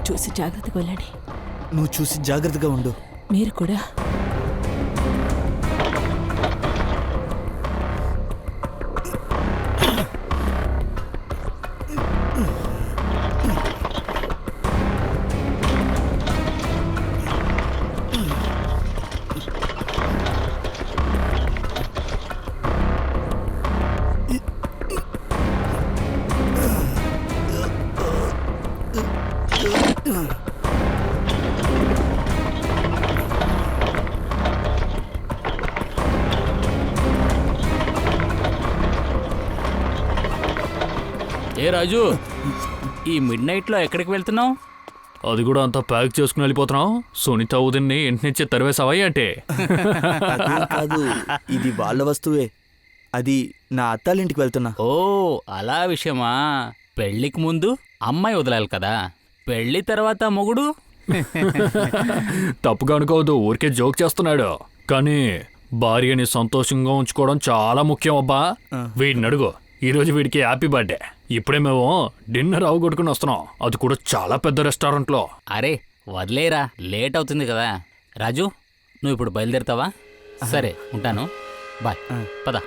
చూసి జాగ్రత్తగా వెళ్ళండి. నువ్వు చూసి జాగ్రత్తగా ఉండు. మీరు కూడా. ఏ రాజు, ఈ మిడ్ నైట్లో ఎక్కడికి వెళ్తున్నావు? అది కూడా అంతా ప్యాక్ చేసుకుని వెళ్ళిపోతున్నాం. సునీత ఉదయన్ని ఇంటి నుంచి తరివేసావా అంటే? కాదు, ఇది వాళ్ళ వస్తువే. అది నా అత్తాలింటికి వెళ్తున్నా. ఓ అలా విషయమా? పెళ్ళికి ముందు అమ్మాయి వదలాలి కదా, పెళ్ళి తర్వాత మొగుడు. తప్పుగా అనుకోవద్దు, ఊరికే జోక్ చేస్తున్నాడు. కానీ భార్యని సంతోషంగా ఉంచుకోవడం చాలా ముఖ్యం అబ్బా. వీడిని అడుగు, ఈరోజు వీడికి హ్యాపీ బర్త్డే. ఇప్పుడే మేము డిన్నర్ అవగొట్టుకుని వస్తున్నాం, అది కూడా చాలా పెద్ద రెస్టారెంట్లో. అరే వదిలేరా, లేట్ అవుతుంది కదా. రాజు, నువ్వు ఇప్పుడు బయలుదేరుతావా? సరే ఉంటాను, బాయ్. పద.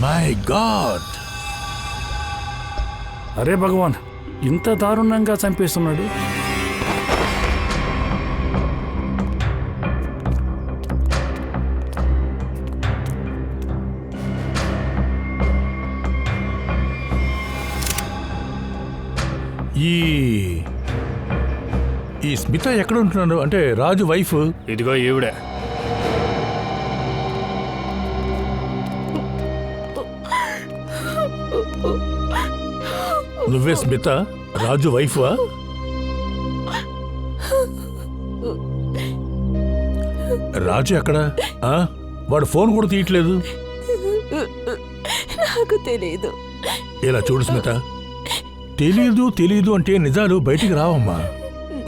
My God! అరే భగవాన్, ఇంత దారుణంగా చంపేస్తున్నాడు. ఈ ఈ స్మిత ఎక్కడ ఉంటున్నాడు? అంటే రాజు వైఫ్. ఇదిగో ఈవిడే. నువ్వే స్మిత, రాజు వైఫా? రాజు ఎక్కడ? వాడు ఫోన్ కూడా తీయట్లేదు. నాకు తెలియదు. ఇలా చూడు స్మిత, తెలీదు అంటే నిజాలు బయటికి రావమ్మా.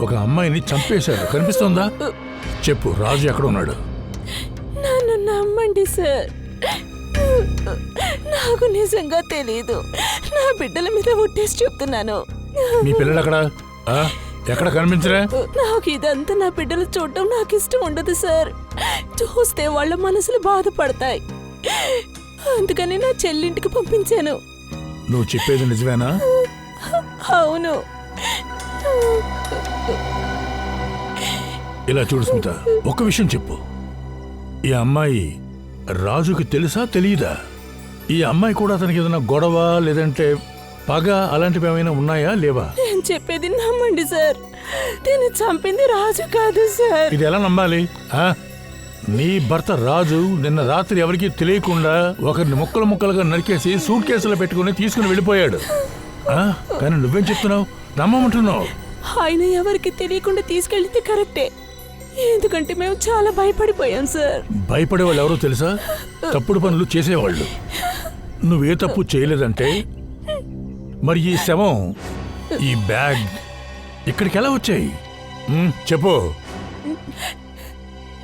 ఒక అమ్మాయిని చంపేశాడు, కనిపిస్తుందా? చెప్పు, రాజు ఎక్కడ ఉన్నాడు? నన్ను నమ్మండి సార్, నాకు నిజంగా తెలీదు. నా బిడ్డల మీద ఒట్టేసి చెప్తున్నాను. మీ పిల్లలు ఎక్కడ? ఎక్కడ కనిపించరా? నాకు ఇదంతా నా బిడ్డలు చూడటం నాకు ఇష్టం ఉండదు సార్. చూస్తే వాళ్ళ మనసులు బాధపడతాయి. అందుకని నా చెల్లింటికి పంపించాను. నువ్వు చెప్పేది నిజమేనా? అవును. ఇలా చూడు స్మిత, ఒక విషయం చెప్పు. ఈ అమ్మాయి రాజుకి తెలుసా తెలియదా? ఈ అమ్మాయి కూడా అతనికి ఏదైనా గొడవ లేదంటే పగ అలాంటివి ఏమైనా ఉన్నాయా లేవా? నేను చెప్పేది నమ్మండి సార్, దీన్ని చంపింది రాజు కాదు సార్. ఇది ఎలా నమ్మాలి? నీ భర్త రాజు నిన్న రాత్రి ఎవరికీ తెలియకుండా ఒకరిని ముక్కలు ముక్కలుగా నరికేసి సూట్ కేసులో పెట్టుకుని తీసుకుని వెళ్ళిపోయాడు. కానీ నువ్వేం చెప్తున్నావు? నమ్మమంటున్నావు? ఆయన ఎవరికి తెలియకుండా తీసుకెళ్తే కరెక్టే, ఎందుకంటే మేము చాలా భయపడిపోయాం సార్. భయపడే వాళ్ళు ఎవరో తెలుసా? తప్పుడు పనులు చేసేవాళ్ళు. నువ్వే తప్పు చేయలేదంటే మరి ఈ శవం, ఈ బ్యాగ్ ఇక్కడికి ఎలా వచ్చాయి? చెప్పు.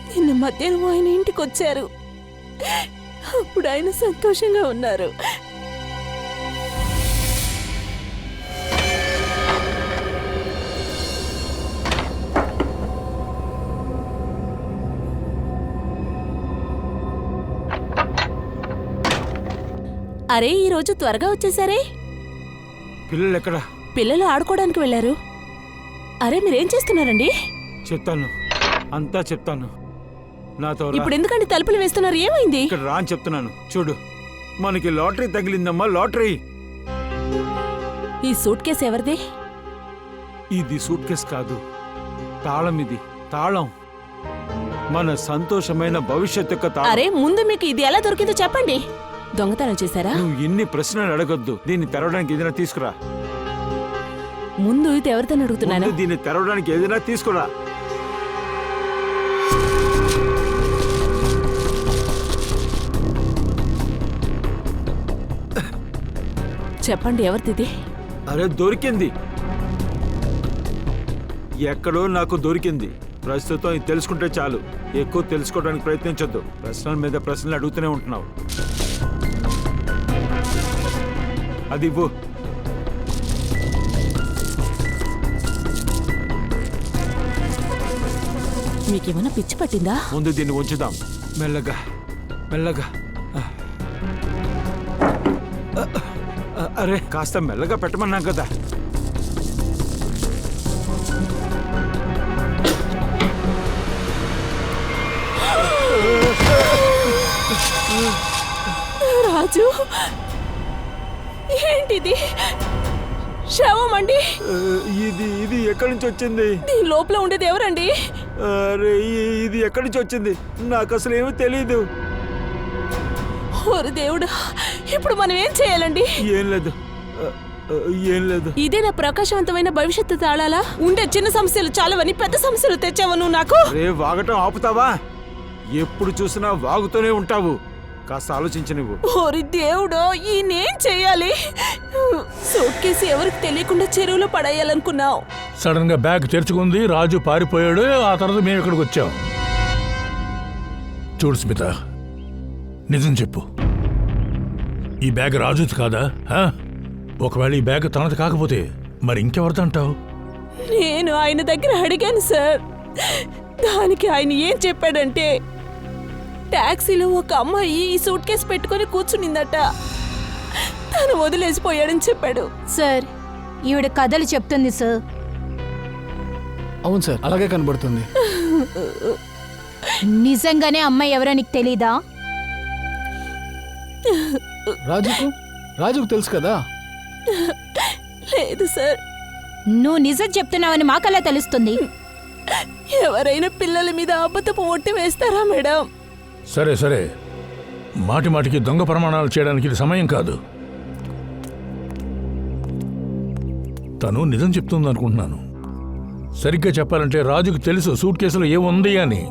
నిన్న మధ్యాహ్నం ఆయన ఇంటికి వచ్చారు. అప్పుడు ఆయన సంతోషంగా ఉన్నారు. అరే, ఈరోజు త్వరగా వచ్చేసారే. పిల్లలు ఎక్కడ? పిల్లలు ఆడుకోవడానికి వెళ్ళారు. అరే, మీరేం చేస్తున్నారండి? చెప్తాను, అంతా చెప్తాను. నాతో రా. ఇప్పుడు ఎందుకంటే తలుపులు వేస్తున్నారు? ఏమైంది? ఇక్కడ రా అని చెప్తున్నాను. చూడు, మనకి లాటరీ తగిలిందమ్మా, లాటరీ. ఈ సూట్ కేసు ఎవరిది? ఇది సూట్ కేసు కాదు, తాళం. ఇది తాళం, మన సంతోషమైన భవిష్యత్ యొక్క తాళం. అరే, ముందు మీకు ఇది ఎలా దొరికిందో చెప్పండి. దొంగతనం చేశారా? నువ్వు ఇన్ని ప్రశ్నలు అడగొద్దు. దీన్ని తెరవడానికి ఏదైనా తీసుకురా. ముందు ఇది ఎవరితో అడుగుతున్నాను. ముందు దీన్ని తెరవడానికి ఏదైనా తీసుకురా. చెప్పండి, ఎవరిది? అరే, దొరికింది. ఎక్కడో నాకు దొరికింది. ప్రస్తుతం ఇది తెలుసుకుంటే చాలు, ఎక్కువ తెలుసుకోవడానికి ప్రయత్నించొద్దు. ప్రశ్నల మీద ప్రశ్నలు అడుగుతూనే ఉంటున్నావు. అది ఇవ్వు. మీకేమైనా పిచ్చి పట్టిందా? ముందు దీన్ని ఉంచుదాం, మెల్లగా మెల్లగా. అరే, కాస్త మెల్లగా పెట్టమన్నాం కదా. రాజు, ఏంటిది? శవం అండి. ఇది ఇది ఎక్కడి నుంచి వచ్చింది? దీని లోపల ఉండేది ఎవరండి? అరే, ఇది ఎక్కడి నుంచి వచ్చింది? నాకు అసలు ఏమీ తెలీదు. ఓరి దేవుడా, ఇప్పుడు మనం ఏం చేయాలండి? ఏం లేదు, ఏం లేదు. ఇదే నా ప్రకాశవంతమైన భవిష్యత్తు తాళాలా? ఉండే చిన్న సమస్యలు చాలవని పెద్ద సమస్యలు తెచ్చావు నువ్వు నాకు. రే, వాగటం ఆపుతావా? ఎప్పుడు చూసినా వాగుతూనే ఉంటావు. కాస్త ఆలోచించు నువ్వు. ఓరి దేవుడో, ఈయనేం చెయ్యాలి? సూట్ కేసు ఎవరికి తెలియకుండా చెరువులో పడేయాలనుకున్నావు. సడన్ గా బ్యాగ్ తెరుచుకుంది, రాజు పారిపోయాడు. ఆ తర్వాత మేము ఇక్కడికి వచ్చాం. చూడు స్మిత, నిజం చెప్పు, ఈ బ్యాగ్ రాజుది కాదా? ఒకవేళ ఈ బ్యాగ్ తనది కాకపోతే మరి ఇంకెవరిది అంటావు? నేను ఆయన దగ్గర అడిగాను సార్. దానికి ఆయన ఏం చెప్పాడంటే, టాక్సీలో ఒక అమ్మాయి ఈ సూట్ కేసు పెట్టుకుని కూర్చునిందట, తను వదిలేసిపోయాడని చెప్పాడు. సార్, ఈవిడ కథలు చెప్తుంది సార్. అవును సార్, అలాగే కనబడుతుంది. నిజంగానే అమ్మాయి ఎవరో నీకు తెలీదా? రాజుకు తెలుసు కదా. లేదు సార్. నువ్వు నిజం చెప్తున్నావని మాకలా తెలుస్తుంది. ఎవరైనా పిల్లల మీద అబద్ధపు ఒట్టి వేస్తారా మేడం? సరే సరే, మాటి మాటికి దొంగ ప్రమాణాలు చేయడానికి ఇది సమయం కాదు. తను నిజం చెప్తుంది అనుకుంటున్నాను. సరిగ్గా చెప్పాలంటే రాజుకు తెలుసు సూట్ కేసులో ఏముంది అని.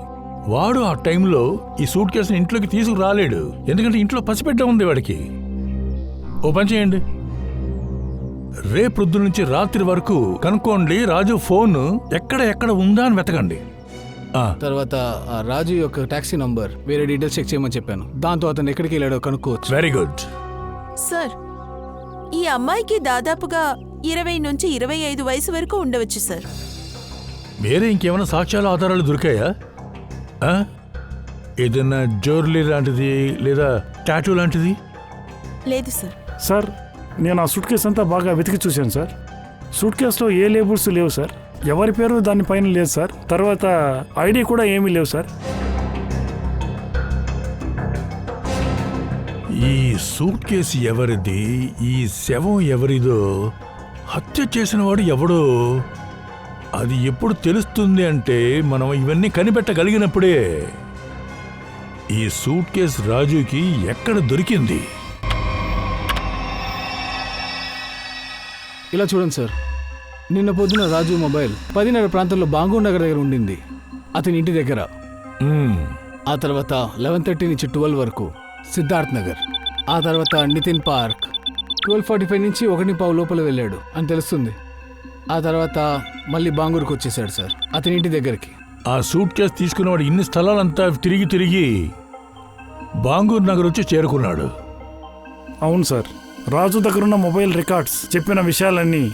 వాడు ఆ టైంలో ఈ సూట్ కేసుని ఇంట్లోకి తీసుకురాలేడు, ఎందుకంటే ఇంట్లో పసిపెట్ట ఉంది వాడికి. ఓ పని చేయండి, రేపొద్దు నుంచి రాత్రి వరకు కనుక్కోండి రాజు ఫోన్ ఎక్కడ ఉందా అని వెతకండి. తర్వాత ఆ రాజు యొక్క టాక్సీ నంబర్ వేరే డీటెయిల్స్ చెక్ చేయమని చెప్పాను. దాంతో అతను ఎక్కడికి వెళ్ళాడో కనుక్కోవచ్చు. Very good. సార్, ఈ అమ్మాయికి దాదాపుగా 20 నుంచి 25 వయసు వరకు ఉండవచ్చు సార్. వేరే ఇంకేమైనా సాక్ష్యాలు ఆధారాలు దొరికాయా? ఏదైనా జ్యువెలరీ లాంటిది లేదా టాటూ లాంటిది? లేదు సార్. సార్, నేను ఆ సూట్ కేసు అంతా బాగా వెతికి చూశాను సార్. సూట్ కేసులో ఏ లేబుల్స్ లేవు సార్, ఎవరి పేరు దానిపైన లేదు సార్. తర్వాత ఐడి కూడా ఏమీ లేవు సార్. ఈ సూట్ కేసు ఎవరిది, ఈ శవం ఎవరిదో, హత్య చేసిన వాడు ఎవడో అది ఎప్పుడు తెలుస్తుంది అంటే మనం ఇవన్నీ కనిపెట్టగలిగినప్పుడే. ఈ సూట్ కేసు రాజుకి ఎక్కడ దొరికింది? ఇలా చూడండి సార్, నిన్న పొద్దున రాజు మొబైల్ 10:30 ప్రాంతంలో బాంగూర్ నగర్ దగ్గర ఉండింది, అతని ఇంటి దగ్గర. ఆ తర్వాత 11:30 నుంచి 12 వరకు సిద్ధార్థ్ నగర్. ఆ తర్వాత నితిన్ పార్క్ 12:45 నుంచి 1:15 లోపల వెళ్ళాడు అని తెలుస్తుంది. ఆ తర్వాత మళ్ళీ బాంగూర్కి వచ్చేసాడు సార్, అతని ఇంటి దగ్గరికి. ఆ సూట్ కేసు తీసుకున్నవాడు ఇన్ని స్థలాలంతా తిరిగి బాంగూర్ నగర్ వచ్చి చేరుకున్నాడు. అవును సార్, రాజు దగ్గరున్న మొబైల్ రికార్డ్స్ చెప్పిన విషయాలన్నీ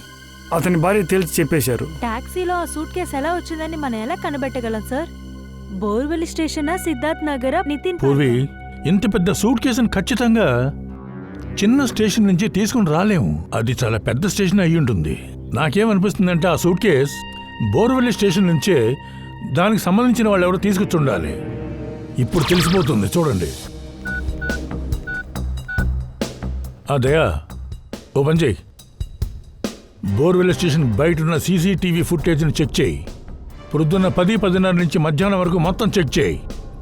అతని భార్య తేల్చి చెప్పేశారు. టాక్సీలో ఆ సూట్ కేసు ఎలా వచ్చిందని మనం ఎలా కనిపెట్టగలం sir? Borewell station, Siddharth Nagar, Nitin Purvi, ఇంత పెద్ద సూట్ కేసును ఖచ్చితంగా చిన్న స్టేషన్ నుంచి తీసుకుని రాలేము. అది చాలా పెద్ద స్టేషన్ అయి ఉంటుంది. నాకేమనిపిస్తుందంటే ఆ సూట్ కేస్ బోర్వెల్ స్టేషన్ నుంచే దానికి సంబంధించిన వాళ్ళు ఎవరో తీసుకొచ్చుండాలి. ఇప్పుడు తెలిసిపోతుంది, చూడండి. దయా, ఓ పని చేయి, బోర్వెల్ స్టేషన్ బయట ఉన్న సీసీటీవీ ఫుటేజ్ని చెక్ చేయి. పొద్దున్న 10-10:30 నుంచి మధ్యాహ్నం వరకు మొత్తం చెక్ చేయి.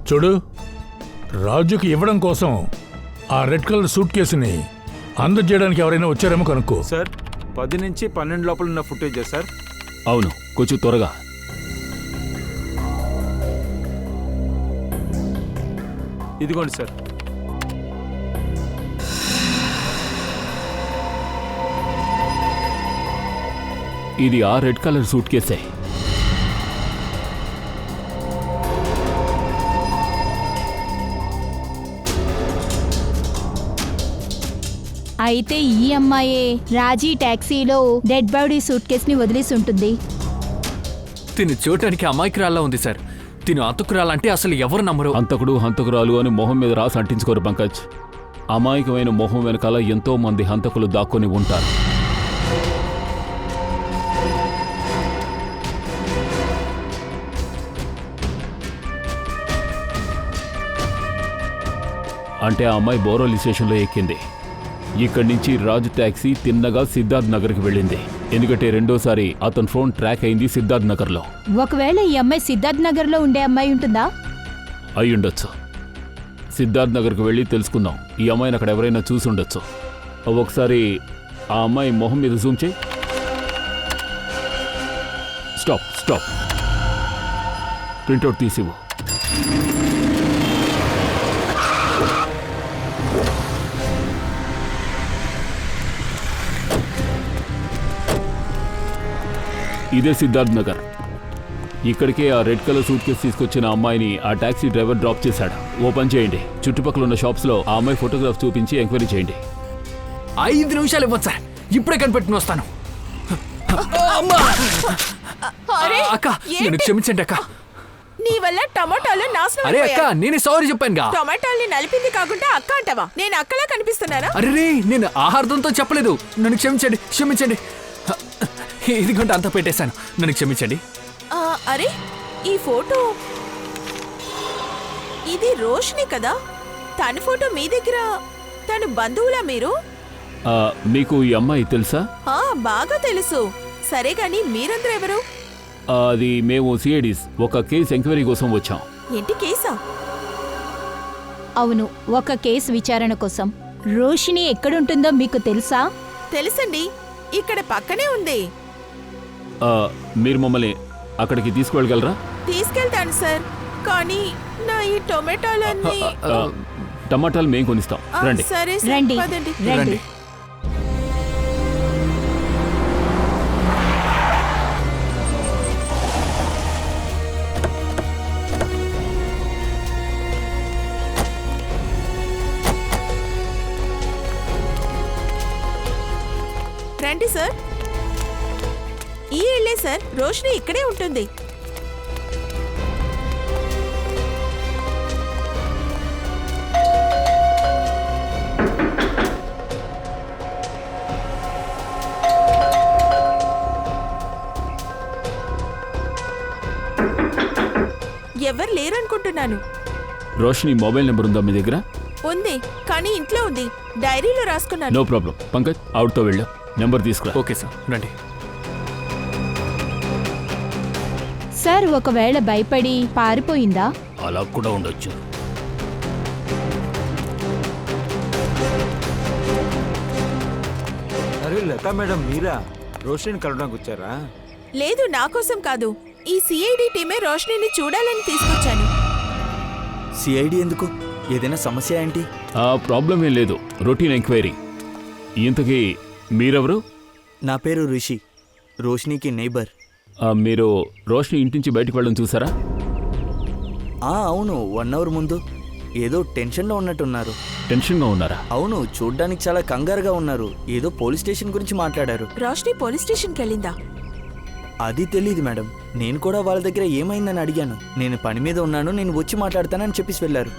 చూడు, రాజుకి ఇవ్వడం కోసం ఆ రెడ్ కలర్ సూట్ కేసుని అందజేయడానికి ఎవరైనా వచ్చారేమో కనుక్కో. సార్, 10 నుంచి 12 లోపల ఉన్న ఫుటేజ్ సార్? అవును, కొంచెం త్వరగా. ఇదిగోండి సార్. ఇది ఆ రెడ్ కలర్ సూట్ కేసే. అయితే ఈ అమ్మాయే రాజీ టాక్సీలో డెడ్ బాడీ సూట్ కేస్ ని వదిలేసి ఉంటుంది. తిని చూడటానికి అమాయకురాల్లా ఉంది సార్. తిను హంతకురాలంటే అసలు ఎవరు నమ్మరు. హంతకుడు హంతకురాలు అని మొహం మీద రాసి అంటించుకోరు పంకజ్. అమాయకమైన మొహం వెనకాల ఎంతో మంది హంతకులు దాక్కొని ఉంటారు. అంటే ఆ అమ్మాయి బోరోలి స్టేషన్లో ఎక్కింది. ఇక్కడి నుంచి రాజు ట్యాక్సీ తిన్నగా సిద్ధార్థ్ నగర్కి వెళ్ళింది. ఎందుకంటే రెండోసారి అతని ఫోన్ ట్రాక్ అయింది సిద్ధార్థ్ నగర్లో. ఒకవేళ ఈ అమ్మాయి సిద్ధార్థ్ నగర్ లో ఉండే అమ్మాయి ఉంటుందా? అయ్యుండొచ్చు. సిద్ధార్థ్ నగర్కి వెళ్ళి తెలుసుకుందాం. ఈ అమ్మాయిని అక్కడ ఎవరైనా చూసి ఉండొచ్చు. ఒకసారి ఆ అమ్మాయి మొహం మీద జూమ్ చేయి. స్టాప్. ప్రింట్అవుట్ తీసివ్వు. ఇదే సిద్ధార్థ్ నగర్. ఇక్కడికే ఆ రెడ్ కలర్ సూట్ కేసు తీసుకొచ్చిన అమ్మాయిని ఆ టాక్సీ డ్రైవర్ డ్రాప్ చేశాడు. ఓపెన్ చేయండి. చుట్టుపక్కల ఉన్న షాప్స్లో ఆ అమ్మాయి ఫోటోగ్రాఫ్ చూపించి ఎంక్వైరీ చేయండి. 5 నిమిషాలు ఇవ్వచ్చు సార్, ఇప్పుడే కనిపెట్టుకుని వస్తాను. అక్క, నేను క్షమించండి అక్క. నీ వల్ల టమాటాలు నాశనం అరే అక్క, నేను సారీ చెప్పానుగా. టమాటాల్ని నలిపింది కాకుండా అక్క అంటావా? నేను అక్కలా కనిపిస్తున్నానా? అరే, నేను ఆహారంతో చెప్పలేదు. నన్ను క్షమించండి. ఇదిగోండి, అంతా పెట్టేశాను. నన్ను క్షమించండి. అరే, ఈ ఫోటో ఇది రోష్ని కదా? తన ఫోటో మీ దగ్గర. తను బంధువులా మీరు? మీకు ఈ అమ్మాయి తెలుసా? బాగా తెలుసు. సరే గాని మీరందరూ ఎవరు? అది మేము సిఐడీస్ ఒక కేసు ఎంక్వైరీ కోసం వచ్చాం. ఏంటి కేసా? అవును, ఒక కేసు విచారణ కోసం. రోషిని ఎక్కడుంటుందో మీకు తెలుసా? తెలుసండి, ఇక్కడ పక్కనే ఉంది. మీరు మమ్మల్ని అక్కడికి తీసుకువెళ్ళగలరా? తీసుకెళ్తాను సార్, కానీ నా ఈ టొమాటోలన్నీ టమాటాలు మేము కొనిస్తాం. రండి. సరే రండి పదండి. రండి. రండి సార్. ఈ ఇల్లే సార్, రోషిని ఇక్కడే ఉంటుంది. ఎవరు లేరనుకుంటున్నాను. రోషిని మొబైల్ నెంబర్ ఉందా మీ దగ్గర? ఉంది, కానీ ఇంట్లో ఉంది. డైరీలో రాసుకున్నాను. No problem. పంకజ్ అవుట్తో వెళ్ళు, నెంబర్ తీసుకురా. ఓకే సార్, రండి. సార్, ఒకవేళ భయపడి పారిపోయిందా? అలా కూడా ఉండొచ్చు. అరే లతా మేడం, మీరా రోషిని కలవడానికి వచ్చారా? లేదు, నా కోసం కాదు. ఈ సిఐడి టీమే రోషినిని చూడాలని తీసుకొచ్చాను. సిఐడి ఎందుకు? ఏదైనా సమస్య ఏంటి? ప్రాబ్లం ఏం లేదు, రొటీన్ ఎంక్వైరీ. ఇంతకీ మీరెవరు? నా పేరు రిషి, రోషినికి నైబర్. మీరు రోషిని ఇంటి నుంచి బయటకు వెళ్ళడం చూసారా? అవును, 1 అవర్ ముందు. ఏదో టెన్షన్లో ఉన్నట్టున్నారు. టెన్షన్గా ఉన్నారా? అవును, చూడ్డానికి చాలా కంగారుగా ఉన్నారు. ఏదో పోలీస్ స్టేషన్ గురించి మాట్లాడారు. రోషిని పోలీస్ స్టేషన్కి వెళ్ళిందా? అది తెలీదు మేడం. నేను కూడా వాళ్ళ దగ్గర ఏమైందని అడిగాను. నేను పని మీద ఉన్నాను, నేను వచ్చి మాట్లాడతానని చెప్పేసి వెళ్ళారు.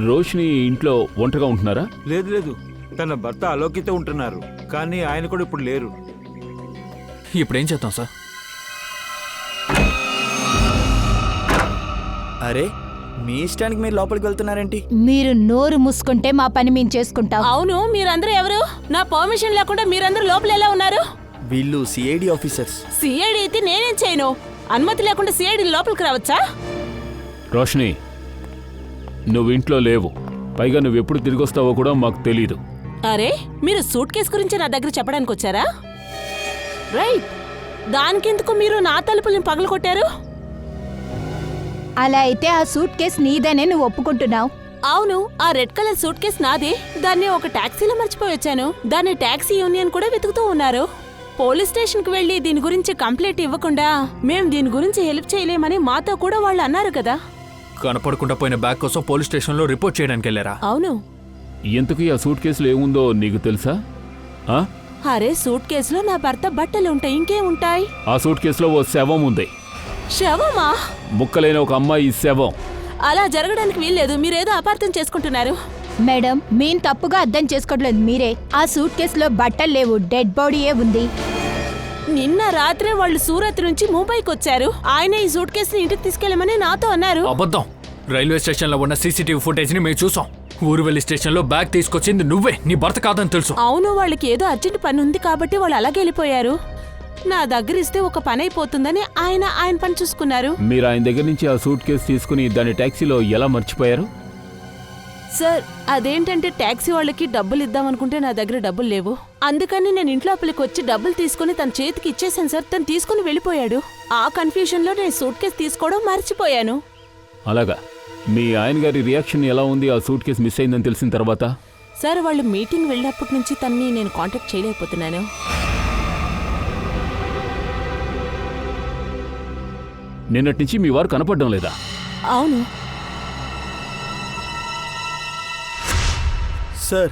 రోషిని ఇంట్లో ఒంటరిగా ఉంటున్నారా? లేదు లేదు, తన భర్త అలోకితో ఉంటున్నారు, కానీ ఆయన కూడా ఇప్పుడు లేరు. ఇప్పుడేం చేద్దాం సార్? అరే, మీ ఇష్టానికి మీరు లోపలికి వెళ్తున్నారేంటి? మీరు నోరు మూసుకుంటే మా పని మేము చేసుకుంటాం. అవును, మీరందరూ ఎవరు? నా పర్మిషన్ లేకుండా మీరందరూ లోపల ఎలా ఉన్నారు? వీళ్ళు సిఐడి ఆఫీసర్స్. సిఐడి అయితే నేనేం చేయను? అనుమతి లేకుండా సిఐడి లోపలికి రావచ్చా? రోషిని, నువ్వు ఇంట్లో లేవు. పైగా నువ్వు ఎప్పుడు తిరిగి వస్తావో కూడా మాకు తెలీదు. అరే, మీరు సూట్ కేసు గురించి నా దగ్గర చెప్పడానికి వచ్చారా? రైట్. దానికెందుకు మీరు నా తలుపుల్ని పగలగొట్టారు? అలా అయితే ఆ సూట్ కేస్ నీదనే నువ్వు ఒప్పుకుంటున్నావు. అవును, ఆ రెడ్ కలర్ సూట్ కేస్ నాదే. దాన్ని ఒక టాక్సీలో మర్చిపోయి వచ్చాను. దాన్ని టాక్సీ యూనియన్ కూడా వెతుకుతూ ఉన్నారు. పోలీస్ స్టేషన్ కి వెళ్లి దీని గురించి కంప్లైంట్ ఇవ్వకుండా మేం దీని గురించి హెల్ప్ చేయలేమని మాతో కూడా వాళ్ళు అన్నారు కదా. కనపడకుండా పోయిన బ్యాగ్ కోసం పోలీస్ స్టేషన్లో రిపోర్ట్ చేయడానికి వెళ్ళారా? అవును. ఇంతకీ ఆ సూట్ కేసులో ఏముందో నీకు తెలుసా? అరే, సూట్ కేసులో నా భర్త బట్టలు ఉంటాయి, ఇంకేం ఉంటాయి? ఆ సూట్ కేసులో ఓ శవం ఉంది. శవమా? ముక్కలైన ఒక అమ్మాయి శవం. అలా జరగడానికి వీల్లేదు. మీరేదో అపార్థం చేసుకుంటున్నారు. మేడం, మేం తప్పుగా అర్థం చేసుకోవట్లేదు మీరే. ఆ సూట్ కేసులో బట్టలు లేవు, డెడ్ బాడీయే ఉంది. నిన్న రాత్రే వాళ్ళు సూరత్ నుంచి ముంబైకి వచ్చారు. ఆయన ఈ సూట్ కేసుని ఇంటికి తీసుకెళ్లమని నాతో అన్నారు. అబద్ధం. రైల్వే స్టేషన్ లో ఉన్న సీసీటీవీ ఫుటేజ్ ని మేము చూసాం. ఊరువెల్లి స్టేషన్ లో బ్యాగ్ తీసుకొచ్చింది నువ్వే, నీ భర్త కాదని తెలుసు. అవును, వాళ్ళకి ఏదో అర్జెంట్ పని ఉంది కాబట్టి వాళ్ళు అలాగే వెళ్ళిపోయారు. నా దగ్గర ఇస్తే ఒక పని అయిపోతుందని ఆయన పని చూసుకున్నారు. మీరు ఆయన దగ్గర నుంచి ఆ సూట్ కేసు తీసుకుని దాన్ని టాక్సీలో ఎలా మర్చిపోయారు? సార్, అదేంటంటే టాక్సీ వాళ్ళకి డబ్బులు ఇద్దామనుకుంటే నా దగ్గర డబ్బులు లేవు. అందుకని నేను ఇంట్లో అప్పటికి వచ్చి డబ్బులు తీసుకుని తన చేతికి ఇచ్చేసాను సార్. తను తీసుకుని వెళ్ళిపోయాడు. ఆ కన్ఫ్యూజన్ లో నేను సూట్ కేసు తీసుకోవడం మర్చిపోయాను. అలాగా. మీ ఆయన గారి రియాక్షన్ ఎలా ఉంది ఆ సూట్ కేసు మిస్ అయిందని తెలిసిన తర్వాత? సార్, వాళ్ళు మీటింగ్ వెళ్ళినప్పటి నుంచి తన్ని నేను కాంటాక్ట్ చేయలేకపోతున్నాను. నిన్నటి నుంచి మీ వారు కనపడడం లేదా? అవును సార్.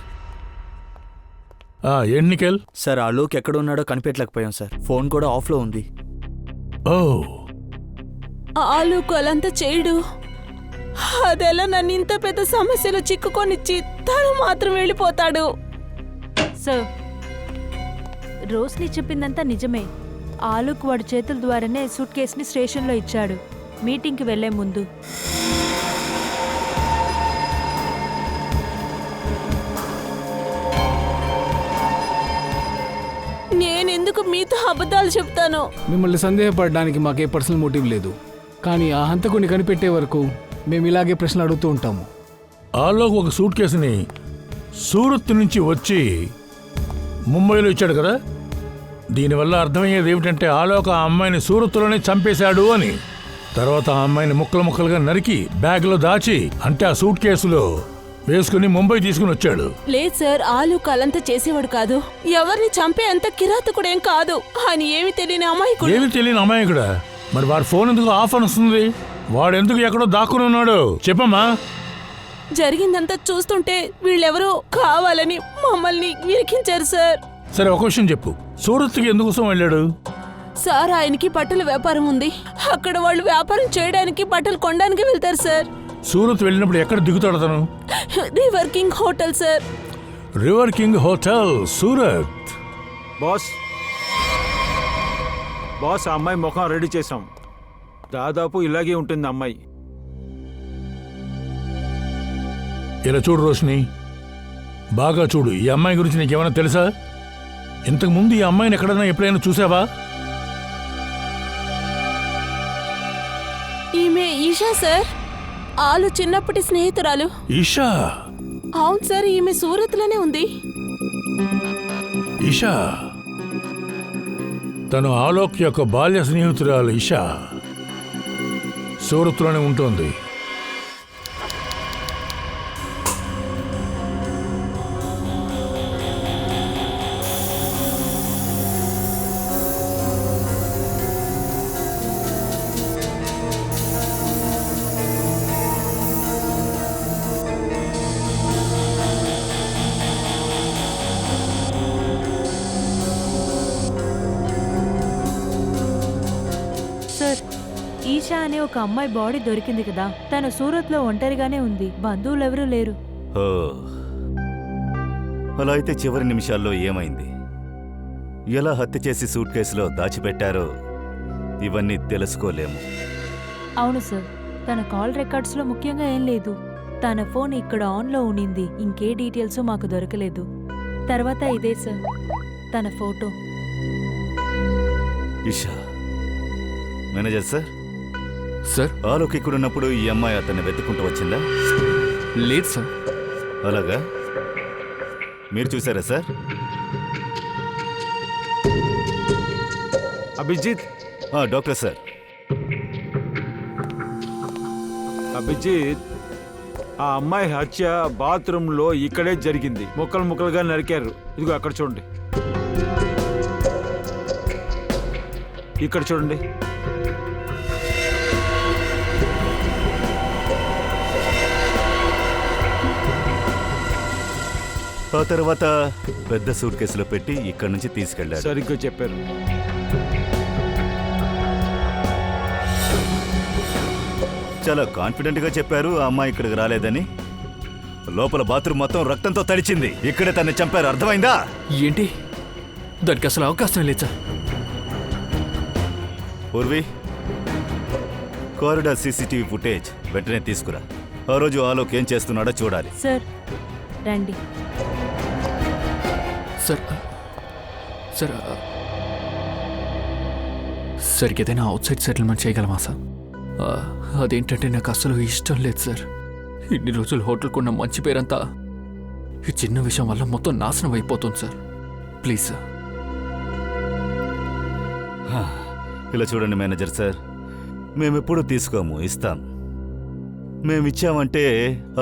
ఎన్నికల్ సార్, ఆలోక్ ఎక్కడ ఉన్నాడో కనిపెట్టలేకపోయాం సార్. ఫోన్ కూడా ఆఫ్లో ఉంది. ఓ, ఆలోక్ అలంతా చేయడు. అదెలా నన్ను ఇంత పెద్ద సమస్యలో చిక్కుకొనిచ్చి తను మాత్రం వెళ్ళిపోతాడు. సార్, రోష్ని చెప్పిందంతా నిజమే. ఆలోక్ వాడి చేతుల ద్వారానే సూట్ కేసుని స్టేషన్లో ఇచ్చాడు మీటింగ్కి వెళ్లే ముందు. నేనెందుకు మీతో అబద్ధాలు చెప్తాను? మిమ్మల్ని సందేహపడడానికి మాకే పర్సనల్ మోటివ్ లేదు, కానీ ఆ హంతకుడిని కనిపెట్టే వరకు మేము ఇలాగే ప్రశ్నలు అడుగుతూ ఉంటాము. ఆలోక్ ఒక సూట్ కేసుని సూరత్ నుంచి వచ్చి ముంబైలో ఇచ్చాడు కదా, దీనివల్ల అర్థమయ్యేది ఏమిటంటే ఆలోక్ ఆ అమ్మాయిని సూరత్లోనే చంపేశాడు అని. తర్వాత ఆ అమ్మాయిని ముక్కలు ముక్కలుగా నరికి బ్యాగ్లో దాచి, అంటే ఆ సూట్ కేసులో వేసుకుని ముంబై తీసుకుని వచ్చాడు. లేదు సార్, ఆలోక్ అలంతా చేసేవాడు కాదు. ఎవరిని చంపే అంత కిరాతకుడేం కాదు. ఆయన ఏమి తెలియని అమాయకుడు. ఏమి తెలియని అమ్మాయికుడా? మరి వాడి ఫోన్ ఎందుకు ఆఫ్ అని వస్తుంది? వాడెందుకు ఎక్కడో దాక్కుని ఉన్నాడు చెప్పమ్మా. జరిగిందంతా చూస్తుంటే వీళ్ళెవరో కావాలని మమ్మల్ని విరికించారు సార్. సరే ఒక విషయం చెప్పు, సూరత్కి ఎందుకోసం వెళ్ళాడు? సార్, ఆయనకి బట్టల వ్యాపారం ఉంది. అక్కడ వాళ్ళు వ్యాపారం చేయడానికి బట్టలు కొనడానికి వెళ్తారు సార్. సూరత్ వెళ్ళినప్పుడు ఎక్కడ దిగుతాడు తను? River king hotel sir. River king hotel, Surat. Boss boss, ఆ అమ్మాయి ముఖం రెడీ చేసాం. దాదాపు ఇలాగే ఉంటుంది అమ్మాయి. ఇలా చూడు రోషిని, బాగా చూడు. ఈ అమ్మాయి గురించి నీకేమైనా తెలుసా? ఇంతకు ముందు ఈ అమ్మాయిని ఎక్కడైనా ఎప్పుడైనా చూసావా? ఈమె ఈషా సార్, ఆలు చిన్నప్పటి స్నేహితురాలు. ఈషా? అవును సార్, ఈమె సూరత్ లోనే ఉంది. ఈషా తను ఆలోక్ యొక్క బాల్య స్నేహితురాలు. ఈషా సూరత్లోనే ఉంటుంది. సార్, ఈషా అనే ఒక అమ్మాయి బాడీ దొరికింది కదా, తను సూరత్లో ఒంటరిగానే ఉంది. బంధువులెవరూ లేరు. ఓ, అలా అయితే చివరి నిమిషాల్లో ఏమైంది, ఎలా హత్య చేసి సూట్ కేసులో దాచిపెట్టారో ఇవన్నీ తెలుసుకోలేము. అవును సార్, తన కాల్ రికార్డ్స్లో ముఖ్యంగా ఏం లేదు. తన ఫోన్ ఇక్కడ ఆన్లో ఉండింది. ఇంకే డీటెయిల్స్ మాకు దొరకలేదు. తర్వాత ఇదే సార్ తన photo. Isha, manager sir. Sir, Alok ఇక్కడున్నప్పుడు ఈ అమ్మాయి అతన్ని వెతుక్కుంటూ వచ్చిందా? లేదు సార్. అలాగా? మీరు చూసారా sir? Abhijit. Doctor sir. Abhijit, ఆ అమ్మాయి హత్య బాత్రూంలో ఇక్కడే జరిగింది. ముక్కలు ముక్కలుగా నరికారు. ఇదిగో అక్కడ చూడండి, ఇక్కడ చూడండి. ఆ తర్వాత పెద్ద సూట్ కేసులో పెట్టి ఇక్కడి నుంచి తీసుకెళ్ళాడు. సరిగ్గా చెప్పారు. చాలా కాన్ఫిడెంట్ గా చెప్పారు ఆ అమ్మాయి ఇక్కడికి రాలేదని. లోపల బాత్రూమ్ మొత్తం రక్తంతో తడిచింది. ఇక్కడే తన్ని చంపారు, అర్థమైందా? ఏంటి? దానికి అసలు అవకాశం లేదు sir. Purvi, corridor CCTV footage వెంటనే తీసుకురా. ఆ రోజు ఆలోక్ ఏం చేస్తున్నాడో చూడాలి. సార్ రండి. సార్ సార్ సార్కి ఏదైనా అవుట్ సైడ్ సెటిల్మెంట్ చేయగలమా సార్? అదేంటంటే నాకు అసలు ఇష్టం లేదు సార్. ఇన్ని రోజులు హోటల్కున్న మంచి పేరంతా ఈ చిన్న విషయం వల్ల మొత్తం నాశనం అయిపోతుంది సార్. Please sir. ఇలా చూడండి మేనేజర్ సార్, మేమెప్పుడు తీసుకోము, ఇస్తాం. మేమిచ్చామంటే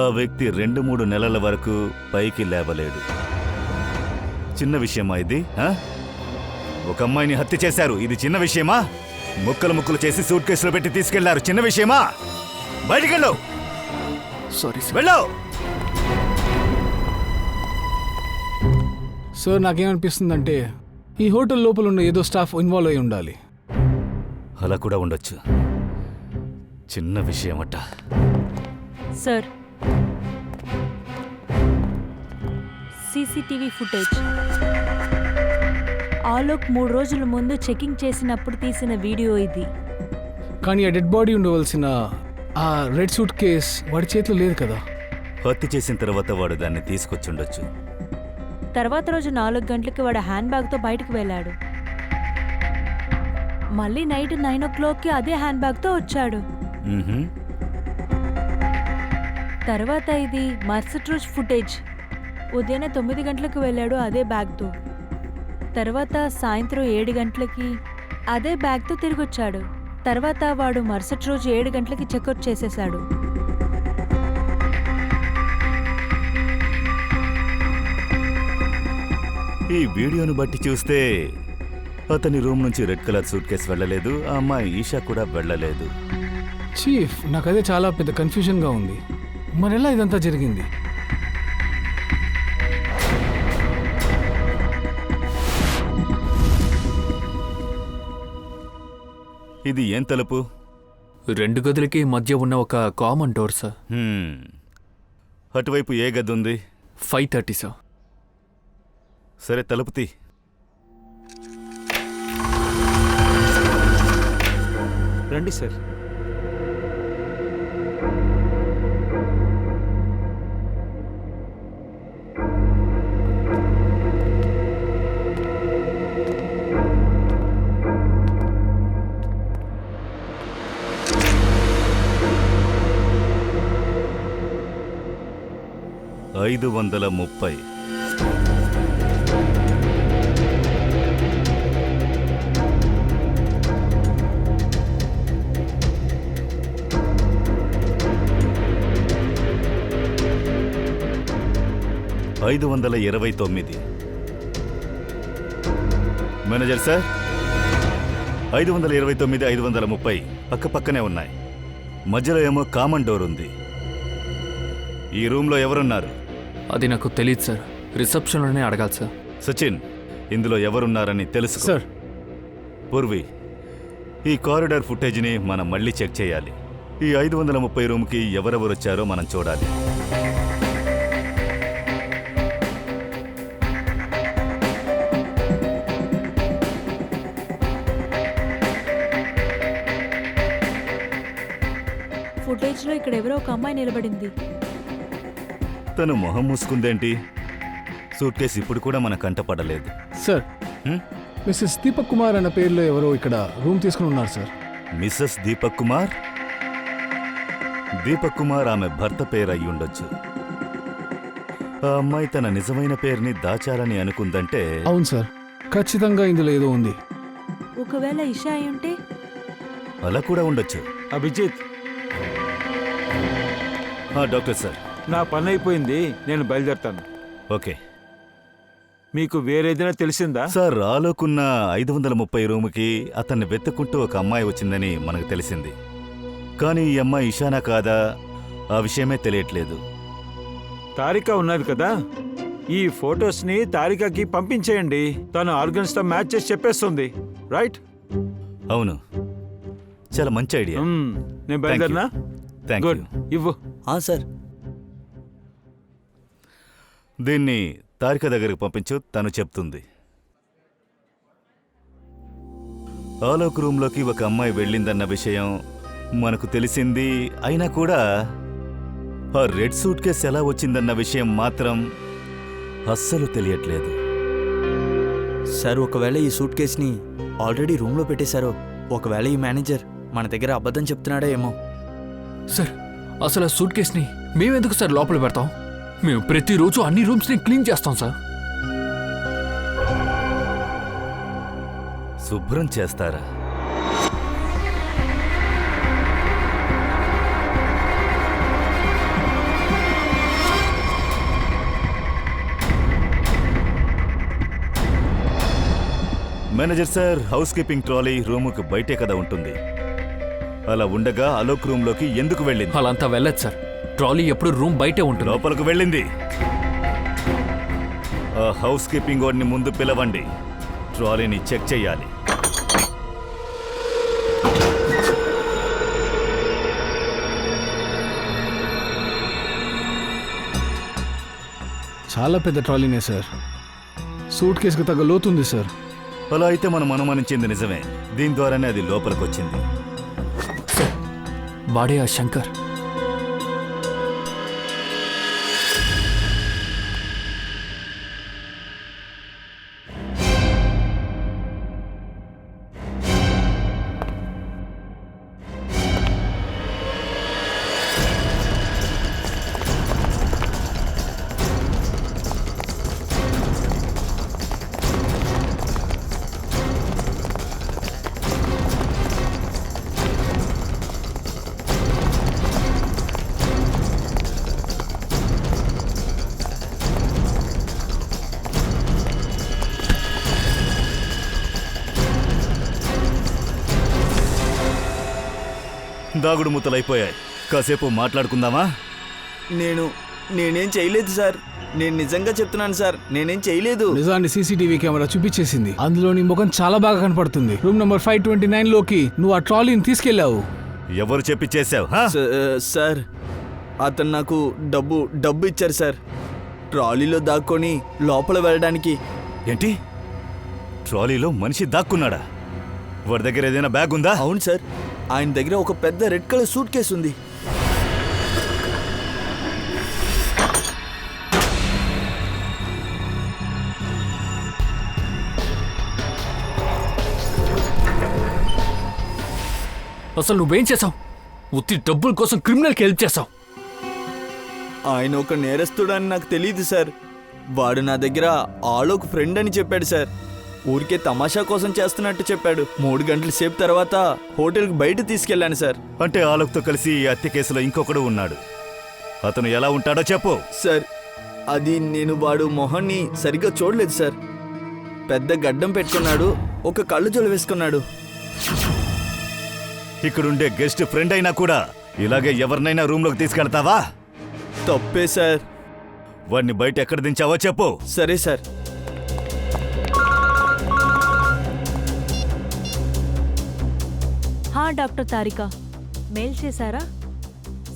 ఆ వ్యక్తి 2-3 నెలల వరకు పైకి లేవలేడు. చిన్న విషయమా ఇది? ఒక అమ్మాయిని హత్య చేశారు, ఇది చిన్న విషయమా? ముక్కలు ముక్కలు చేసి సూట్ కేసులో పెట్టి తీసుకెళ్లారు, చిన్న విషయమా? బయటికెళ్ళు. Sorry sir. వెళ్ళు. సార్, నాకేమనిపిస్తుందంటే ఈ హోటల్ లోపల ఉన్న ఏదో స్టాఫ్ ఇన్వాల్వ్ అయి ఉండాలి. అలా కూడా ఉండొచ్చు. చిన్న విషయమట. Sir, CCTV footage. ఆలోక్ 3 రోజుల ముందు చెకింగ్ చేసినప్పుడు తీసిన వీడియో ఇది. కానీ ఆ డెడ్ బాడీ ఉండవలసిన ఆ రెడ్ సూట్ కేస్ వాడి చేతిలో లేదు కదా. హత్య చేసిన తర్వాత వాడు దాన్ని తీసుకొచ్చుండొచ్చు. తర్వాత రోజు 4 గంటలకి వాడు హ్యాండ్ బ్యాగ్తో బయటకు వెళ్ళాడు. మళ్ళీ నైట్ 9 o'clockకి అదే హ్యాండ్ బ్యాగ్తో వచ్చాడు. తర్వాత ఇది మరుసటి రోజు ఫుటేజ్. ఉదయాన్నే 9 గంటలకు వెళ్ళాడు అదే బ్యాగ్తో. తర్వాత సాయంత్రం 7 గంటలకి అదే బ్యాగ్తో తిరిగి వచ్చాడు. తర్వాత వాడు మరుసటి రోజు 7 గంటలకి చెక్అవుట్ చేసేశాడు. ఈ వీడియోను బట్టి చూస్తే అతని రూమ్ నుంచి రెడ్ కలర్ సూట్ కేసు వెళ్ళలేదు, ఆ అమ్మాయి ఈషా కూడా వెళ్ళలేదు. చీఫ్, నాకదే చాలా పెద్ద కన్ఫ్యూజన్గా ఉంది. మరెలా ఇదంతా జరిగింది? ఇది ఏం తలుపు? 2 గదులకి మధ్య ఉన్న ఒక కామన్ డోర్ సార్. అటువైపు ఏ గది ఉంది? 5:30 సార్. సరే, తలుపు తీ. రండి సార్. $530. $529. మేనేజర్ సార్, 529, 530 పక్క పక్కనే ఉన్నాయి. మధ్యలో ఏమో కామన్ డోర్ ఉంది. ఈ రూమ్లో ఎవరున్నారు? అది నాకు తెలియదు సార్. రిసెప్షన్లోనే అడగాలి సార్. సచిన్, ఇందులో ఎవరున్నారని తెలుసు సార్. పూర్వి, ఈ కారిడార్ ఫుటేజ్ని మనం మళ్ళీ చెక్ చేయాలి. ఈ 530 రూమ్కి ఎవరెవరు వచ్చారో మనం చూడాలి. ఫుటేజ్లో ఇక్కడ ఎవరో ఒక అమ్మాయి నిలబడింది. తను మొహం మూసుకుందేంటి? సూట్ కేసు ఇప్పుడు కూడా మన కంటపడలేదు. సార్, మిస్సెస్ దీపక్ కుమార్ అన్న పేరులో ఎవరో ఇక్కడ రూమ్ తీసుకుని ఉన్నారు సార్. మిస్సెస్ దీపక్ కుమార్? దీపక్ కుమార్ ఆమె భర్త పేరు అయి ఉండొచ్చు. ఆ అమ్మాయి తన నిజమైన పేరుని దాచాలని అనుకుందంటే... అవును సార్, ఖచ్చితంగా ఇందులో ఏదో ఉంది. ఒకవేళ ఇషా అయి ఉంటే? అలా కూడా ఉండొచ్చు. అభిజిత్, డాక్టర్ సార్, నా పని అయిపోయింది, నేను బయలుదేరుతాను. ఓకే. మీకు వేరేదైనా తెలిసిందా? సార్, ఆలోకున్న 530 రూముకి అతన్ని వెతుక్కుంటూ ఒక అమ్మాయి వచ్చిందని మనకు తెలిసింది. కానీ ఈ అమ్మాయి ఇషానా కాదా, ఆ విషయమే తెలియట్లేదు. తారిక ఉన్నది కదా, ఈ ఫొటోస్ని తారికకి పంపించేయండి. తను ఆర్గన్స్తో మ్యాచ్ చేసి చెప్పేస్తుంది. రైట్? అవును, చాలా మంచి ఐడియా. నేను బయలుదేరినా? గుడ్, ఇవ్వు. సార్, దీన్ని తారిక దగ్గరికి పంపించు, తను చెప్తుంది. ఆలోక్ రూమ్లోకి ఒక అమ్మాయి వెళ్ళిందన్న విషయం మనకు తెలిసింది. అయినా కూడా ఆ రెడ్ సూట్ కేస్ ఎలా వచ్చిందన్న విషయం మాత్రం అస్సలు తెలియట్లేదు. సార్, ఒకవేళ ఈ సూట్ కేస్ని ఆల్రెడీ రూమ్లో పెట్టేశారో, ఒకవేళ ఈ మేనేజర్ మన దగ్గర అబద్ధం చెప్తున్నాడో ఏమో. సార్, అసలు ఆ సూట్ కేస్ని మేమెందుకు సార్ లోపల పెడతాం? మేము ప్రతిరోజు అన్ని రూమ్స్ని క్లీన్ చేస్తాం సార్. శుభ్రం చేస్తారా? Manager sir, house keeping trolley రూముకు బయటే కదా ఉంటుంది. అలా ఉండగా అలోక్ రూమ్లోకి ఎందుకు వెళ్ళింది? అలా అంతా వెళ్ళదు సార్. ట్రాలీ ఎప్పుడు రూమ్ బయటే ఉంటుంది. లోపలికి వెళ్ళింది. ఆ హౌస్ కీపింగ్ వాడిని ముందు పిలవండి. ట్రాలీని చెక్ చేయాలి. చాలా పెద్ద ట్రాలీనే సార్. సూట్ కేసుకు తగ్గ లోతుంది సార్. అలా అయితే మనం అనుమానించింది నిజమే. దీని ద్వారానే అది లోపలికి వచ్చింది. వాడే ఆ శంకర్. దాగుడు మూతలైపోయాయి. కాసేపు మాట్లాడుకుందామా? నేనేం చేయలేదు సార్. నేను నిజంగా చెప్తున్నాను సార్, నేనేం చేయలేదు. నిజాన్ని సీసీటీవీ కెమెరా చూపించేసింది. అందులో నీ ముఖం చాలా బాగా కనపడుతుంది. రూమ్ నెంబర్ 529 లోకి నువ్వు ఆ ట్రాలీని తీసుకెళ్లావు. ఎవరు చెప్పి చేసావు? సార్, అతను నాకు డబ్బు ఇచ్చారు సార్, ట్రాలీలో దాక్కొని లోపల వెళ్ళడానికి. ఏంటి, ట్రాలీలో మనిషి దాక్కున్నాడా? వాడి దగ్గర ఏదైనా బ్యాగ్ ఉందా? అవును సార్, ఆయన దగ్గర ఒక పెద్ద రెడ్ కలర్ సూట్ కేసు ఉంది. అసలు నువ్వేం చేసావు? ఉత్తి డబ్బుల కోసం క్రిమినల్కి హెల్ప్ చేసావు. ఆయన ఒక నేరస్తుడని నాకు తెలియదు సార్. వాడు నా దగ్గర ఆలోక్ ఫ్రెండ్ అని చెప్పాడు సార్. ఊరికే తమాషా కోసం చేస్తున్నట్టు చెప్పాడు. 3 గంటల సేపు తర్వాత హోటల్కి బయట తీసుకెళ్ళాను సార్. అంటే ఆలోక్తో కలిసి ఈ హత్య కేసులో ఇంకొకడు ఉన్నాడు. అతను ఎలా ఉంటాడో చెప్పు. సార్, అది నేను వాడు మొహాన్ని సరిగ్గా చూడలేదు సార్. పెద్ద గడ్డం పెట్టుకున్నాడు, ఒక కళ్ళు జోలు వేసుకున్నాడు. ఇక్కడుండే గెస్ట్ ఫ్రెండ్ అయినా కూడా ఇలాగే ఎవరినైనా రూమ్లోకి తీసుకెళ్తావా? తప్పే సార్. వాడిని బయట ఎక్కడ దించావో చెప్పు. సరే సార్. డాక్టర్ తారిక మెయిల్ చేశారా?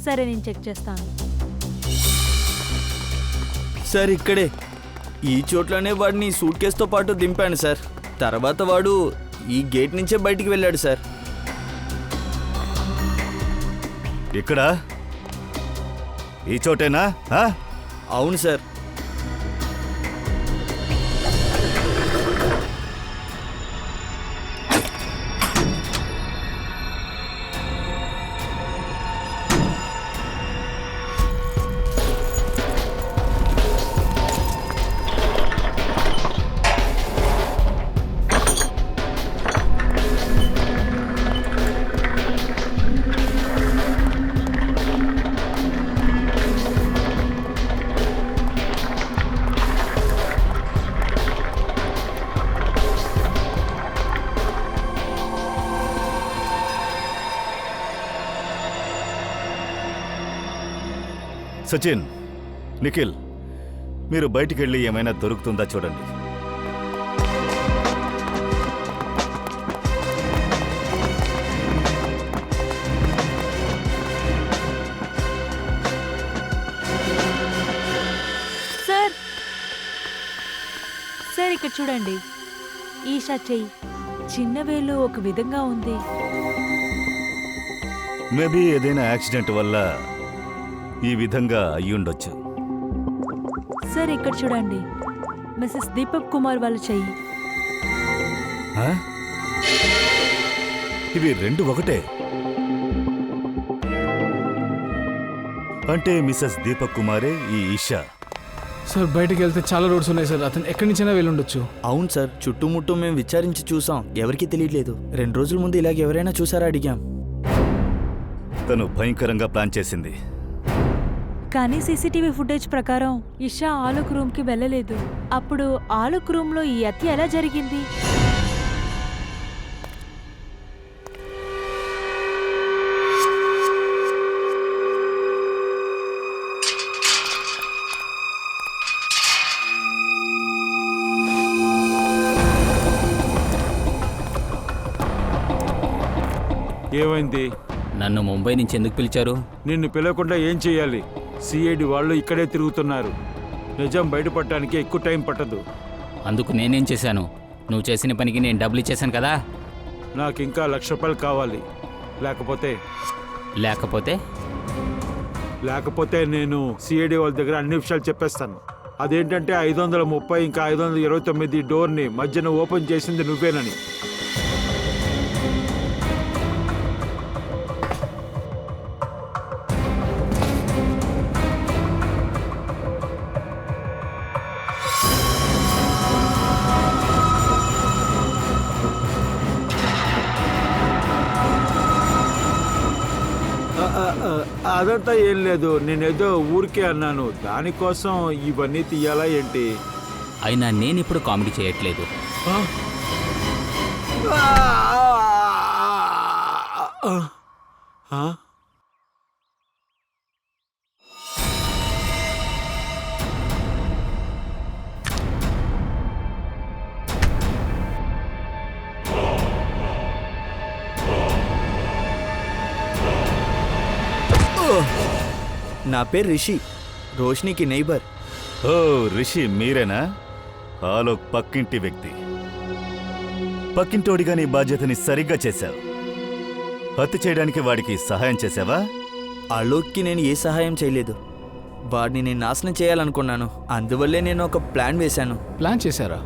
సరే, నేను చెక్ చేస్తాను. సార్, ఇక్కడే ఈ చోట్లోనే వాడిని సూట్ కేసుతో పాటు దింపాను సార్. తర్వాత వాడు ఈ గేట్ నుంచే బయటికి వెళ్ళాడు సార్. ఇక్కడ ఈ చోటేనా? అవును సార్. సచిన్, నిఖిల్, మీరు బయటికి వెళ్ళి ఏమైనా దొరుకుతుందా చూడండి. సార్, ఇక్కడ చూడండి. ఈషా చెయ్యి చిన్న వేలు ఒక విధంగా ఉంది. మేబీ ఏదైనా యాక్సిడెంట్ వల్ల ఈ విధంగా అయ్యుండొచ్చు. సార్, ఇక్కడ చూడండి. మిసెస్ దీపక్ కుమార్ వాళ్ళ చెయ్యి. ఇవి రెండు ఒకటే. అంటే మిసెస్ దీపక్ కుమారే ఈ ఈషా. సార్, బయటకు వెళ్తే చాలా రోడ్స్ ఉన్నాయి సార్. అతను ఎక్కడి నుంచైనా వెళ్ళుండొచ్చు. అవును సార్, చుట్టుముట్టు మేము విచారించి చూసాం, ఎవరికీ తెలియట్లేదు. 2 రోజుల ముందు ఇలాగ ఎవరైనా చూసారా అడిగాం. తను భయంకరంగా ప్లాన్ చేసింది. కానీ సీసీటీవీ ఫుటేజ్ ప్రకారం ఇషా ఆలోక్ రూమ్ కి వెళ్ళలేదు. అప్పుడు ఆలోక్ రూమ్ లో ఈ హత్య ఎలా జరిగింది? ఏమైంది? నన్ను ముంబై నుంచి ఎందుకు పిలిచారు? నిన్ను పిలవకుండా ఏం చేయాలి? సిఐడి వాళ్ళు ఇక్కడే తిరుగుతున్నారు. నిజం బయటపడటానికి ఎక్కువ టైం పట్టదు. అందుకు నేనేం చేశాను? నువ్వు చేసిన పనికి నేను డబ్బులు ఇచ్చేసాను కదా. నాకు ఇంకా ₹1,00,000 కావాలి. లేకపోతే నేను సిఐడి వాళ్ళ దగ్గర అన్ని విషయాలు చెప్పేస్తాను. అదేంటంటే 530 ఇంకా 529 డోర్ని మధ్యన ఓపెన్ చేసింది నువ్వేనని. అదంతా ఏం లేదు, నేనేదో ఊరికే అన్నాను. దానికోసం ఇవన్నీ తీయాలా ఏంటి? అయినా నేను ఇప్పుడు కామెడీ చేయట్లేదు. ఆ? నా పేరు రిషి, రోష్నికి నైబర్. ఓ రిషి మీరేనా? ఆలోక్ పక్కింటి వ్యక్తి. పక్కింటోడిగా నీ బాధ్యతని సరిగ్గా చేశావు. హత్య చేయడానికి వాడికి సహాయం చేశావా? ఆలోక్కి నేను ఏ సహాయం చేయలేదు. వాడిని నేను నాశనం చేయాలనుకున్నాను. అందువల్లే నేను ఒక ప్లాన్ వేశాను. ప్లాన్ చేశారా?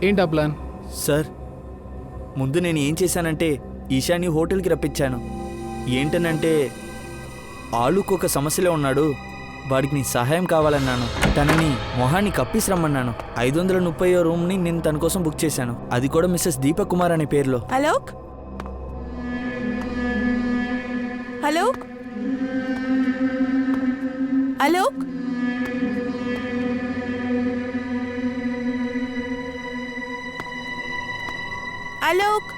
ఏంటా ప్లాన్? సార్, ముందు నేను ఏం చేశానంటే ఈశాని హోటల్కి రప్పించాను. ఏంటనంటే ఆలుకు ఒక సమస్యలో ఉన్నాడు, వాడికి నీ సహాయం కావాలన్నాను. తనని మొహాన్ని కప్పిసి రమ్మన్నాను. 530 రూమ్ని నేను తన కోసం బుక్ చేశాను, అది కూడా మిస్సెస్ దీపక్ కుమార్ అనే పేరులో. అలోక్, అలోక్, అలోక్, అలోక్.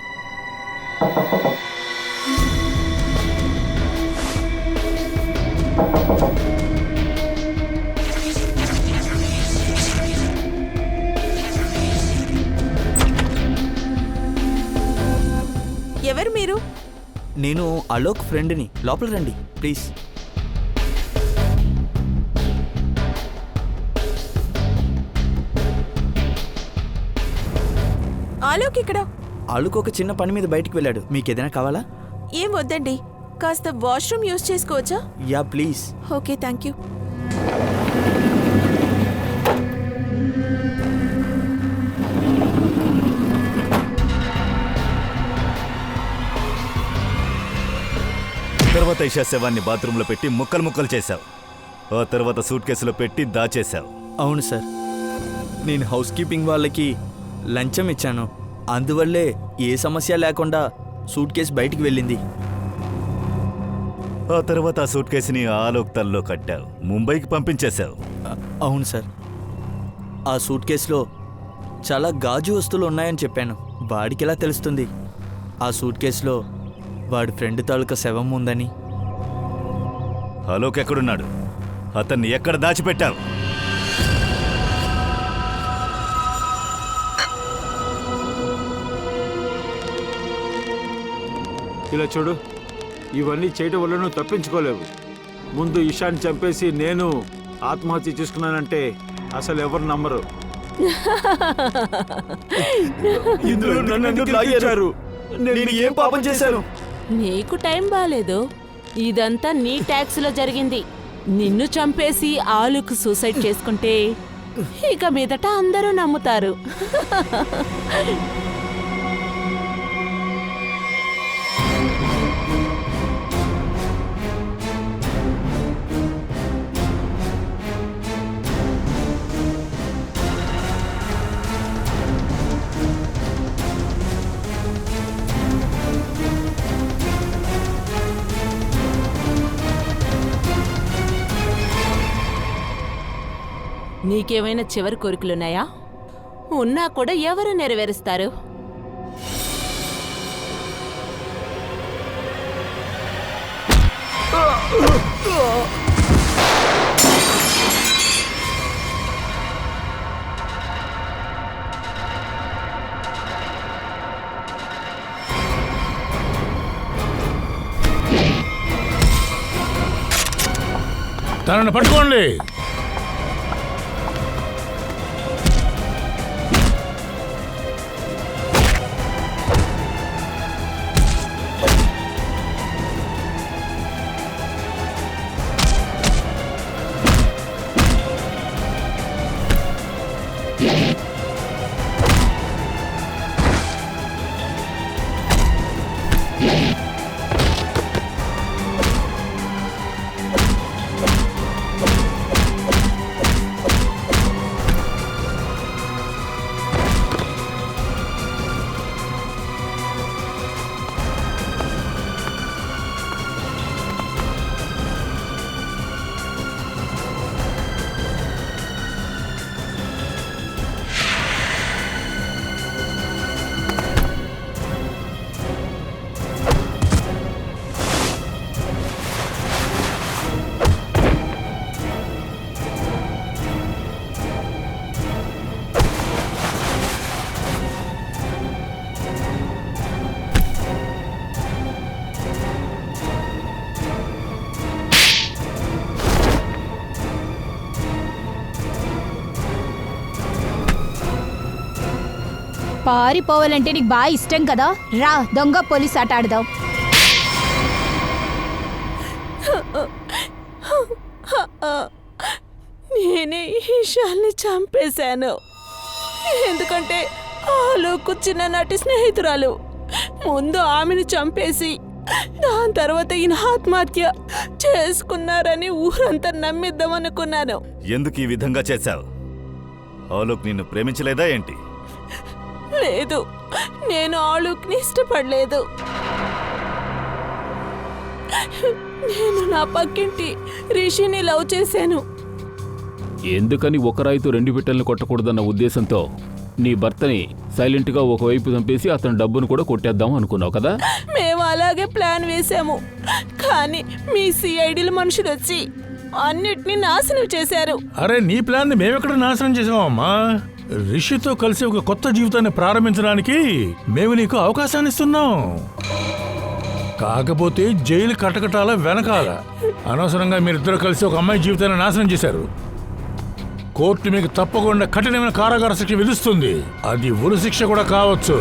ఎవరు మీరు? నేను అలోక్ ఫ్రెండ్ని. లోపల రండి ప్లీజ్. ఆలోక్ ఇక్కడ. ఆలుకు ఒక చిన్న పని మీద బయటికి వెళ్ళాడు. మీకు ఏదైనా కావాలా? ఏం వద్దండి, కాస్త వాష్రూమ్ యూజ్ చేసుకోవచ్చా? Yeah please. Okay, thank you. తర్వాత ఇషా శవాన్ని బాత్రూంలో పెట్టి ముక్కలు ముక్కలు చేశావు. ఆ తర్వాత సూట్ కేసులో పెట్టి దాచేశావు. అవును సార్, నేను హౌస్ కీపింగ్ వాళ్ళకి లంచం ఇచ్చాను. అందువల్లే ఏ సమస్య లేకుండా సూట్ కేసు బయటికి వెళ్ళింది. ఆ తర్వాత ఆ సూట్ కేసుని ఆలోక్ తల్లో కట్టావు, ముంబైకి పంపించేశావు. అవును సార్, ఆ సూట్ కేసులో చాలా గాజు వస్తువులు ఉన్నాయని చెప్పాను. వాడికి ఎలా తెలుస్తుంది ఆ సూట్ కేసులో వాడి ఫ్రెండ్ తాలూకా శవం ఉందని? ఆలోక్ ఎక్కడున్నాడు? అతన్ని ఎక్కడ దాచిపెట్టావు? ఇలా చూడు, ఇవన్నీ చేయడం వల్ల నువ్వు తప్పించుకోలేవు. ముందు ఇషాన్ని చంపేసి నేను ఆత్మహత్య చేసుకున్నానంటే అసలు ఎవరు నమ్మరు. ఇందులో నన్ను ఎందుకు లాగారు? నేను ఏం పాపం చేశాను? నీకు టైం బాలేదు. ఇదంతా నీ ట్యాక్సీలో జరిగింది. నిన్ను చంపేసి ఆలుకు సూసైడ్ చేసుకుంటే ఇక మీదట అందరూ నమ్ముతారు. నీకేమైనా చివరి కోరికలున్నాయా? ఉన్నా కూడా ఎవరు నెరవేరుస్తారు? తనని పట్టుకోండి. పారిపోవాలంటే నీకు బాగా ఇష్టం కదా, రా దొంగ పోలీస్ ఆట ఆడదాం. నేనే ఈశాన్ని చంపేశాను. ఎందుకంటే ఆలోకు చిన్ననాటి స్నేహితురాలు. ముందు ఆమెను చంపేసి దాని తర్వాత ఈయన ఆత్మహత్య చేసుకున్నారని ఊరంతా నమ్మిద్దామనుకున్నాను. ఎందుకు ఈ విధంగా చేశావు? ఆలోక్ నిన్ను ప్రేమించలేదా ఏంటి? లేదు, నేను ఆలోక్ని ఇష్టపడలేదు. నేను నా పక్కింటి రిషిని లవ్ చేశాను. ఎందుకని ఒక రాయితో 2 పిట్టల్ని కొట్టకూడదన్న ఉద్దేశంతో నీ భర్తని సైలెంట్గా ఒకవైపు చంపేసి అతని డబ్బును కూడా కొట్టేద్దాం అనుకున్నావు కదా? మేము అలాగే ప్లాన్ వేశాము, కానీ మీ సిఐడిల మనుషులు వచ్చి అన్నిటినీ నాశనం చేశారు. అరే నీ ప్లాన్ ని మేమెక్కడ నాశనం చేసామమ్మా? రిషితో కలిసి ఒక కొత్త జీవితాన్ని ప్రారంభించడానికి మేము నీకు అవకాశాన్ని ఇస్తున్నాం. కాకపోతే జైలు కటకటాల వెనకాల అనవసరంగా మీరిద్దరు కలిసి ఒక అమ్మాయి జీవితాన్ని నాశనం చేశారు. కోర్టు మీకు తప్పకుండా కఠినమైన కారాగార శిక్ష విధిస్తుంది. అది ఉరి శిక్ష కూడా కావచ్చు.